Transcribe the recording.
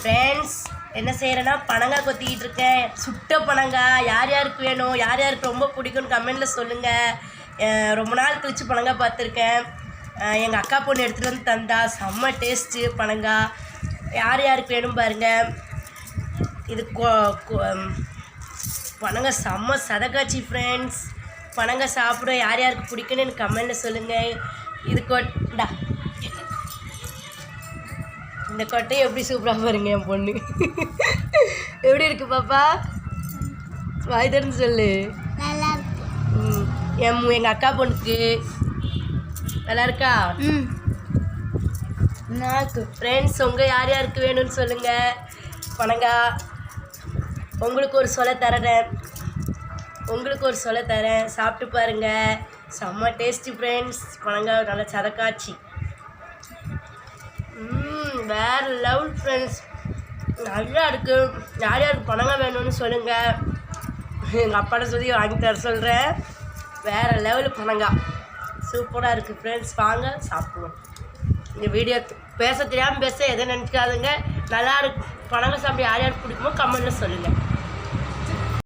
Friends என்ன செய்கிறேன்னா பனங்காய் கொத்திக்கிட்டு இருக்கேன். சுட்ட பனங்காய் யார் யாருக்கு வேணும், யார் யாருக்கு ரொம்ப பிடிக்கும்னு கமெண்டில் சொல்லுங்கள். ரொம்ப நாள் கழிச்சு பனங்காய் பார்த்துருக்கேன். எங்கள் அக்கா பொண்ணு எடுத்துகிட்டு வந்து தந்தா செம்ம டேஸ்ட்டு பனங்காய். யார் யாருக்கு வேணும் பாருங்கள். இது பனங்காய் செம்ம சதக்காச்சி ஃப்ரெண்ட்ஸ். பனங்காய் சாப்பிட யார் யாருக்கு பிடிக்குன்னு எனக்கு கமெண்டில் சொல்லுங்கள். இது கொட்டா இந்த கொட்டை எப்படி சூப்பராக பாருங்க என் பொண்ணு. எப்படி இருக்கு பாப்பா? வாய் திறந்து சொல்லு. எங்கள் அக்கா பொண்ணுக்கு நல்லா இருக்கா? நாக்கு ஃப்ரெண்ட்ஸ் உங்கள் யார் யாருக்கு வேணும்னு சொல்லுங்கள். பனங்காய் உங்களுக்கு ஒரு சொல்ல தரேன், உங்களுக்கு ஒரு சொல்ல தரேன், சாப்பிட்டு பாருங்கள். செம்ம டேஸ்டி ஃப்ரெண்ட்ஸ். பனங்காய் நல்லா சதக்காச்சி. வேறு லெவல் ஃப்ரெண்ட்ஸ். நல்லா இருக்குது. யார் யாருக்கு பனங்காய் வேணும்னு சொல்லுங்கள். எங்கள் அப்பாட்ட சொல்லி வாங்கி தர சொல்கிறேன். வேறு லெவலு பனங்காய் சூப்பராக இருக்குது ஃப்ரெண்ட்ஸ். வாங்க சாப்பிடுவோம். இந்த வீடியோ பேச தெரியாமல் பேச எதை நினைக்காதுங்க. நல்லா இருக்கு. பனங்காய் சாப்பிட யார் யாருக்கு பிடிக்குமோ கமெண்ட்டில் சொல்லுங்கள்.